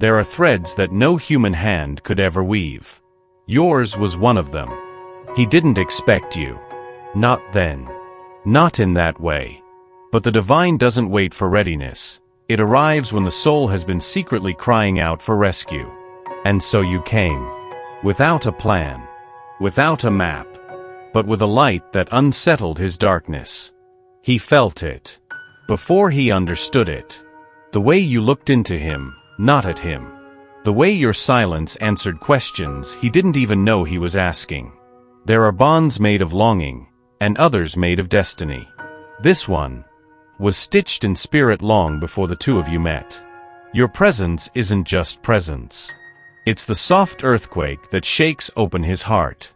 There are threads that no human hand could ever weave. Yours was one of them. He didn't expect you. Not then. Not in that way. But the divine doesn't wait for readiness. It arrives when the soul has been secretly crying out for rescue. And so you came. Without a plan. Without a map. But with a light that unsettled his darkness. He felt it. Before he understood it. The way you looked into him, not at him. The way your silence answered questions he didn't even know he was asking. There are bonds made of longing, and others made of destiny. This one was stitched in spirit long before the two of you met. Your presence isn't just presence. It's the soft earthquake that shakes open his heart.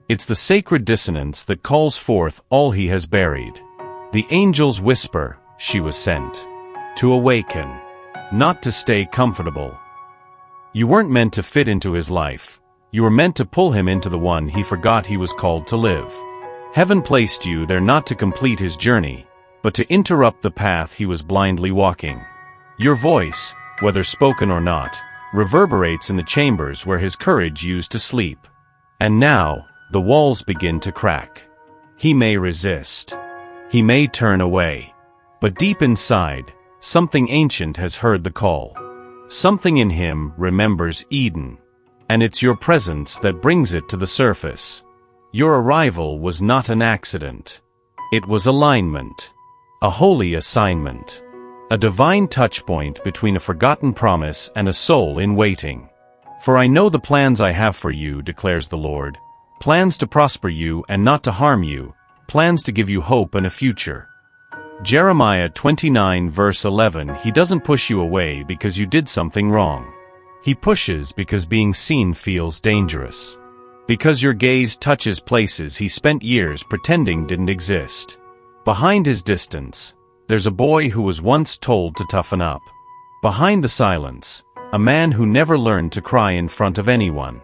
It's the sacred dissonance that calls forth all he has buried. The angel's whisper, she was sent. To awaken. Not to stay comfortable. You weren't meant to fit into his life. You were meant to pull him into the one he forgot he was called to live. Heaven placed you there not to complete his journey, but to interrupt the path he was blindly walking. Your voice, whether spoken or not, reverberates in the chambers where his courage used to sleep. And now, the walls begin to crack. He may resist. He may turn away. But deep inside, something ancient has heard the call. Something in him remembers Eden. And it's your presence that brings it to the surface. Your arrival was not an accident. It was alignment. A holy assignment. A divine touchpoint between a forgotten promise and a soul in waiting. For I know the plans I have for you, declares the Lord. Plans to prosper you and not to harm you. Plans to give you hope and a future. Jeremiah 29 verse 11. He doesn't push you away because you did something wrong. He pushes because being seen feels dangerous. Because your gaze touches places he spent years pretending didn't exist. Behind his distance, there's a boy who was once told to toughen up. Behind the silence, a man who never learned to cry in front of anyone.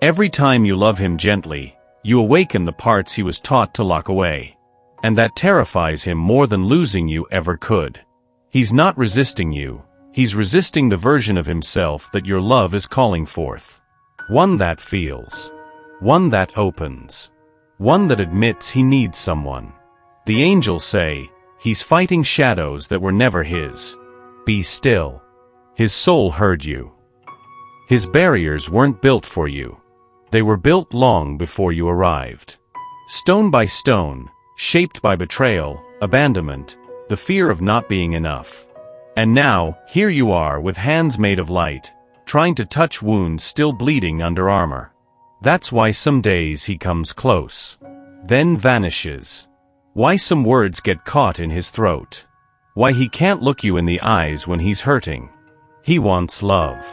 Every time you love him gently, you awaken the parts he was taught to lock away. And that terrifies him more than losing you ever could. He's not resisting you, he's resisting the version of himself that your love is calling forth. One that feels. One that opens. One that admits he needs someone. The angels say, he's fighting shadows that were never his. Be still. His soul heard you. His barriers weren't built for you. They were built long before you arrived. Stone by stone, shaped by betrayal, abandonment, the fear of not being enough. And now, here you are with hands made of light, trying to touch wounds still bleeding under armor. That's why some days he comes close, then vanishes. Why some words get caught in his throat. Why he can't look you in the eyes when he's hurting. He wants love,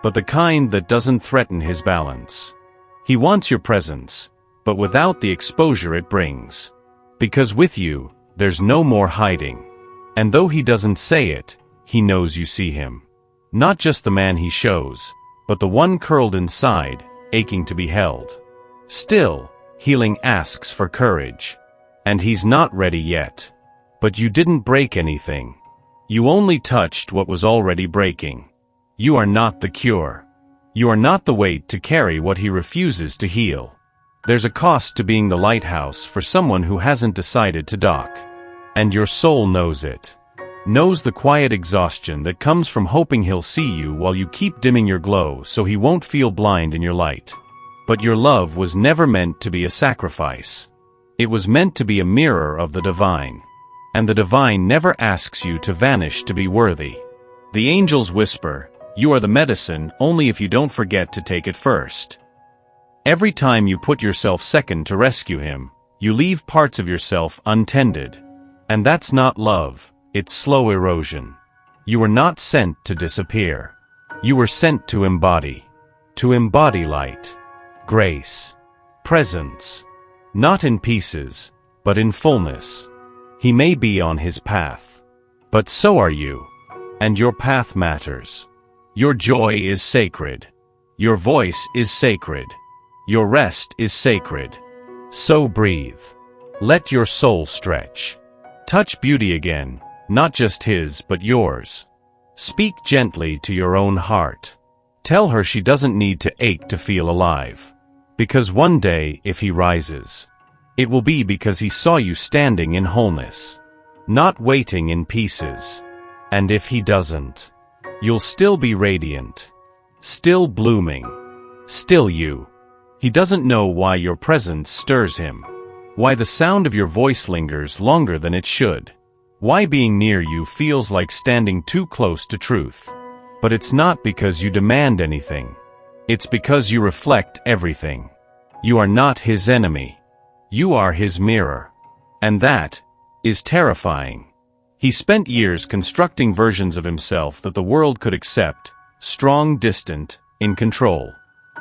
but the kind that doesn't threaten his balance. He wants your presence, but without the exposure it brings. Because with you, there's no more hiding. And though he doesn't say it, he knows you see him. Not just the man he shows, but the one curled inside, aching to be held. Still, healing asks for courage. And he's not ready yet. But you didn't break anything. You only touched what was already breaking. You are not the cure. You are not the weight to carry what he refuses to heal. There's a cost to being the lighthouse for someone who hasn't decided to dock. And your soul knows it. Knows the quiet exhaustion that comes from hoping he'll see you while you keep dimming your glow so he won't feel blind in your light. But your love was never meant to be a sacrifice. It was meant to be a mirror of the divine. And the divine never asks you to vanish to be worthy. The angels whisper, you are the medicine only if you don't forget to take it first. Every time you put yourself second to rescue him, you leave parts of yourself untended. And that's not love, it's slow erosion. You were not sent to disappear. You were sent to embody. To embody light, grace, presence. Not in pieces, but in fullness. He may be on his path. But so are you. And your path matters. Your joy is sacred. Your voice is sacred. Your rest is sacred. So breathe. Let your soul stretch. Touch beauty again, not just his but yours. Speak gently to your own heart. Tell her she doesn't need to ache to feel alive. Because one day, if he rises, it will be because he saw you standing in wholeness, not waiting in pieces. And if he doesn't, you'll still be radiant, still blooming, still you. He doesn't know why your presence stirs him, why the sound of your voice lingers longer than it should, why being near you feels like standing too close to truth. But it's not because you demand anything. It's because you reflect everything. You are not his enemy. You are his mirror. And that is terrifying. He spent years constructing versions of himself that the world could accept, strong, distant, in control.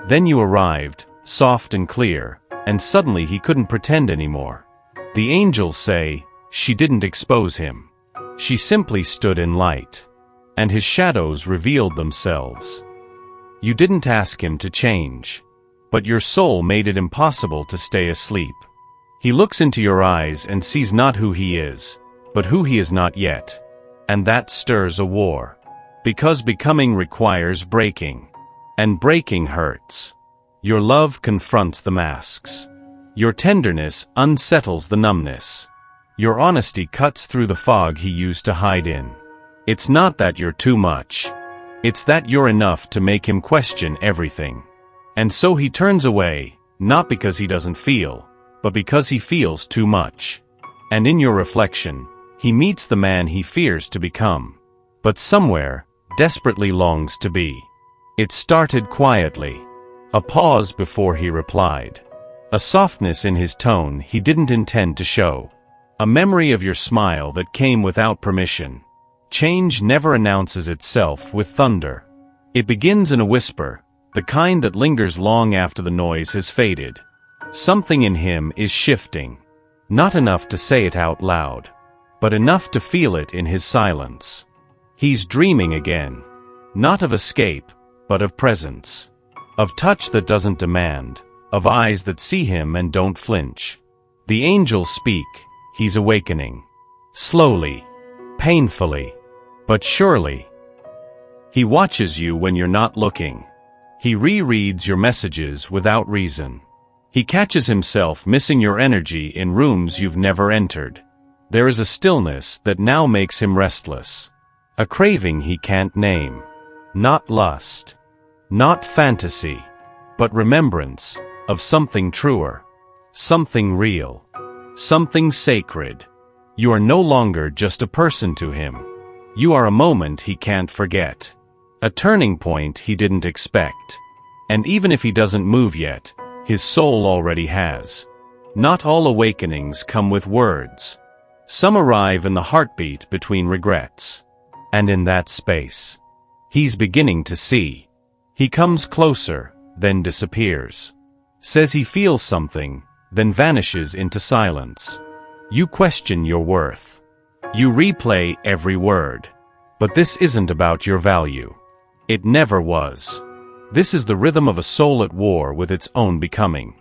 Then you arrived, soft and clear, and suddenly he couldn't pretend anymore. The angels say, she didn't expose him. She simply stood in light, and his shadows revealed themselves. You didn't ask him to change, but your soul made it impossible to stay asleep. He looks into your eyes and sees not who he is, but who he is not yet. And that stirs a war. Because becoming requires breaking. And breaking hurts. Your love confronts the masks. Your tenderness unsettles the numbness. Your honesty cuts through the fog he used to hide in. It's not that you're too much. It's that you're enough to make him question everything. And so he turns away, not because he doesn't feel, but because he feels too much. And in your reflection, he meets the man he fears to become, but somewhere, desperately longs to be. It started quietly. A pause before he replied. A softness in his tone he didn't intend to show. A memory of your smile that came without permission. Change never announces itself with thunder. It begins in a whisper, the kind that lingers long after the noise has faded. Something in him is shifting. Not enough to say it out loud, but enough to feel it in his silence. He's dreaming again. Not of escape, but of presence. Of touch that doesn't demand, of eyes that see him and don't flinch. The angels speak, he's awakening. Slowly, painfully, but surely. He watches you when you're not looking. He rereads your messages without reason. He catches himself missing your energy in rooms you've never entered. There is a stillness that now makes him restless. A craving he can't name. Not lust. Not fantasy. But remembrance of something truer. Something real. Something sacred. You are no longer just a person to him. You are a moment he can't forget. A turning point he didn't expect. And even if he doesn't move yet, his soul already has. Not all awakenings come with words. Some arrive in the heartbeat between regrets. And in that space, he's beginning to see. He comes closer, then disappears. Says he feels something, then vanishes into silence. You question your worth. You replay every word. But this isn't about your value. It never was. This is the rhythm of a soul at war with its own becoming.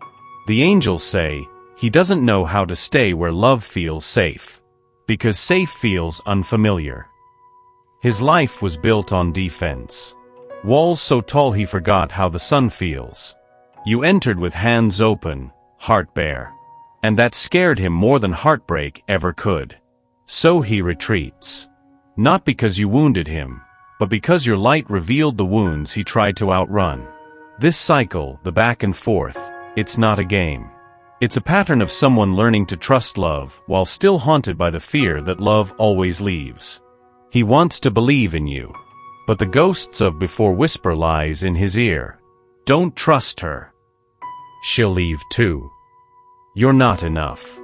The angels say, he doesn't know how to stay where love feels safe. Because safe feels unfamiliar. His life was built on defense. Walls so tall he forgot how the sun feels. You entered with hands open, heart bare. And that scared him more than heartbreak ever could. So he retreats. Not because you wounded him, but because your light revealed the wounds he tried to outrun. This cycle, the back and forth, it's not a game. It's a pattern of someone learning to trust love while still haunted by the fear that love always leaves. He wants to believe in you, but the ghosts of before whisper lies in his ear. Don't trust her. She'll leave too. You're not enough.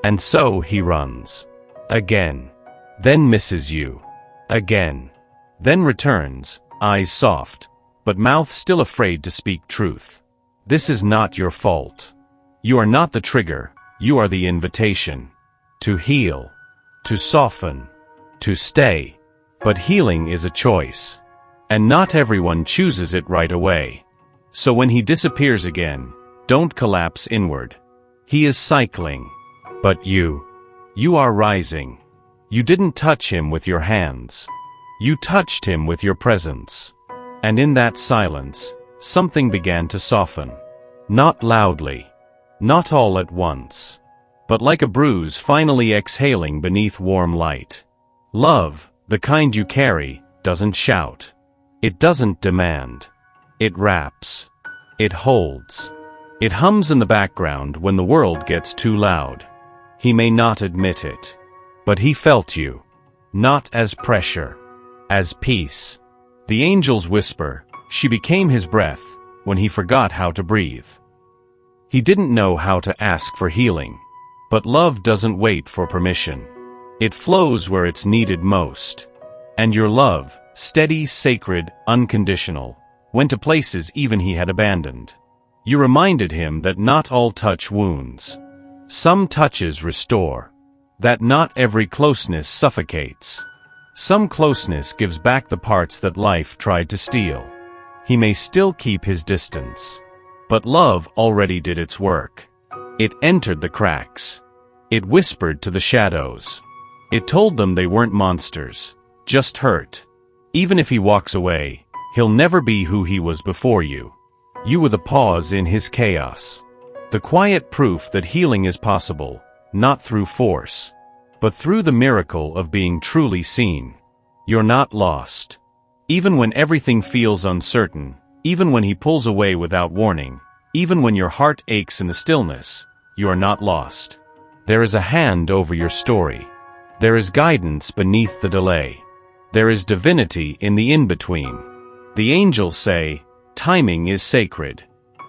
And so he runs. Again. Then misses you. Again. Then returns, eyes soft, but mouth still afraid to speak truth. This is not your fault. You are not the trigger, you are the invitation. To heal. To soften. To stay. But healing is a choice. And not everyone chooses it right away. So when he disappears again, don't collapse inward. He is cycling. But you are rising. You didn't touch him with your hands. You touched him with your presence. And in that silence, something began to soften. Not loudly. Not all at once. But like a bruise finally exhaling beneath warm light. Love, the kind you carry, doesn't shout. It doesn't demand. It wraps. It holds. It hums in the background when the world gets too loud. He may not admit it. But he felt you. Not as pressure. As peace. The angel's whisper, she became his breath, when he forgot how to breathe. He didn't know how to ask for healing. But love doesn't wait for permission. It flows where it's needed most. And your love, steady, sacred, unconditional, went to places even he had abandoned. You reminded him that not all touch wounds. Some touches restore. That not every closeness suffocates. Some closeness gives back the parts that life tried to steal. He may still keep his distance. But love already did its work. It entered the cracks. It whispered to the shadows. It told them they weren't monsters, just hurt. Even if he walks away, he'll never be who he was before you. You were the pause in his chaos. The quiet proof that healing is possible, not through force, but through the miracle of being truly seen. You're not lost. Even when everything feels uncertain, even when he pulls away without warning, even when your heart aches in the stillness, you are not lost. There is a hand over your story. There is guidance beneath the delay. There is divinity in the in-between. The angels say, timing is sacred.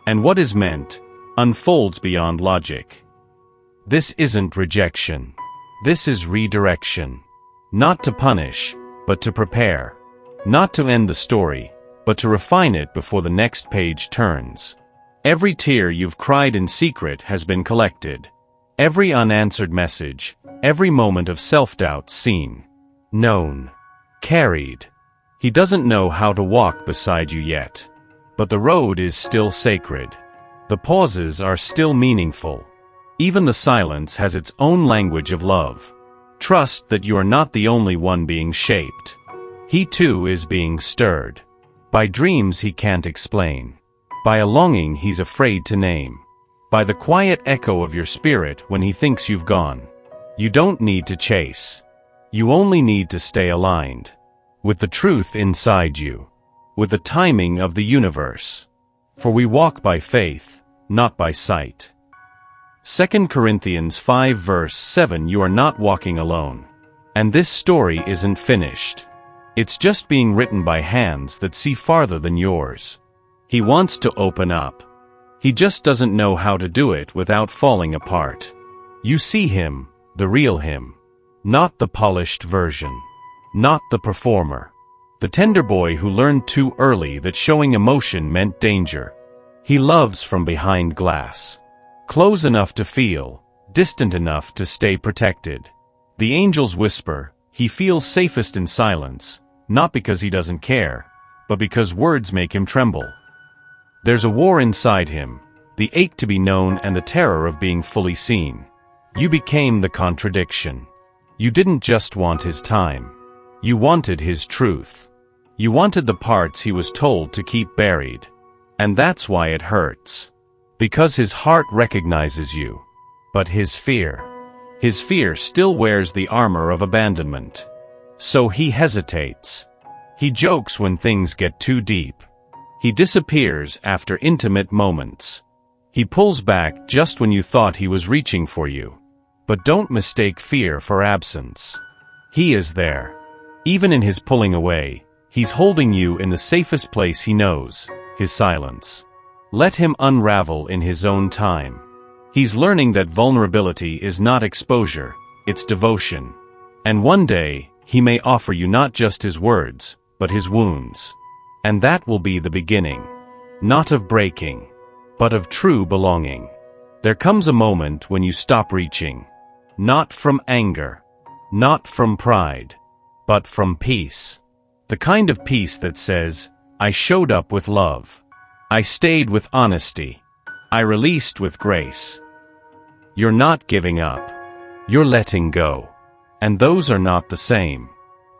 And what is meant, unfolds beyond logic. This isn't rejection. This is redirection. Not to punish, but to prepare. Not to end the story, but to refine it before the next page turns. Every tear you've cried in secret has been collected. Every unanswered message, every moment of self-doubt seen, known, carried. He doesn't know how to walk beside you yet. But the road is still sacred. The pauses are still meaningful. Even the silence has its own language of love. Trust that you are not the only one being shaped. He too is being stirred. By dreams he can't explain. By a longing he's afraid to name. By the quiet echo of your spirit when he thinks you've gone. You don't need to chase. You only need to stay aligned. With the truth inside you. With the timing of the universe. For we walk by faith, not by sight. 2 Corinthians 5 verse 7. You are not walking alone. And this story isn't finished. It's just being written by hands that see farther than yours. He wants to open up. He just doesn't know how to do it without falling apart. You see him, the real him. Not the polished version. Not the performer. The tender boy who learned too early that showing emotion meant danger. He loves from behind glass. Close enough to feel, distant enough to stay protected. The angels whisper, he feels safest in silence, not because he doesn't care, but because words make him tremble. There's a war inside him, the ache to be known and the terror of being fully seen. You became the contradiction. You didn't just want his time. You wanted his truth. You wanted the parts he was told to keep buried. And that's why it hurts. Because his heart recognizes you. But his fear still wears the armor of abandonment. So he hesitates. He jokes when things get too deep. He disappears after intimate moments. He pulls back just when you thought he was reaching for you. But don't mistake fear for absence. He is there. Even in his pulling away, he's holding you in the safest place he knows, his silence. Let him unravel in his own time. He's learning that vulnerability is not exposure, it's devotion. And one day, he may offer you not just his words, but his wounds. And that will be the beginning. Not of breaking, but of true belonging. There comes a moment when you stop reaching. Not from anger. Not from pride. But from peace. The kind of peace that says, I showed up with love. I stayed with honesty. I released with grace. You're not giving up. You're letting go. And those are not the same.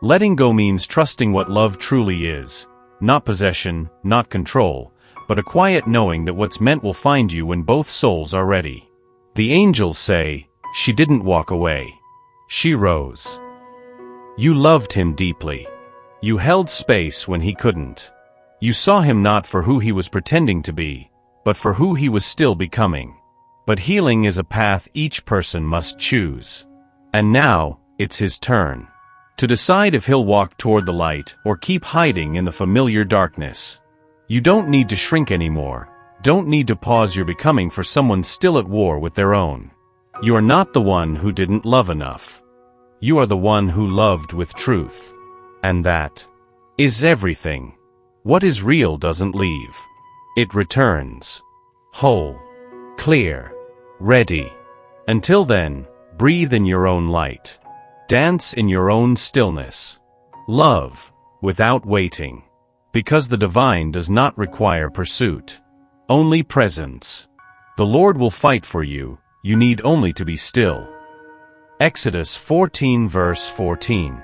Letting go means trusting what love truly is. not possession, not control, but a quiet knowing that what's meant will find you when both souls are ready. The angels say, "She didn't walk away. She rose." You loved him deeply. You held space when he couldn't. You saw him not for who he was pretending to be, but for who he was still becoming. But healing is a path each person must choose. And now, it's his turn to decide if he'll walk toward the light or keep hiding in the familiar darkness. You don't need to shrink anymore. Don't need to pause your becoming for someone still at war with their own. You are not the one who didn't love enough. You are the one who loved with truth. And that is everything. What is real doesn't leave. It returns. Whole. Clear. Ready. Until then, breathe in your own light. Dance in your own stillness. Love, without waiting. Because the divine does not require pursuit. Only presence. The Lord will fight for you, you need only to be still. Exodus 14 verse 14.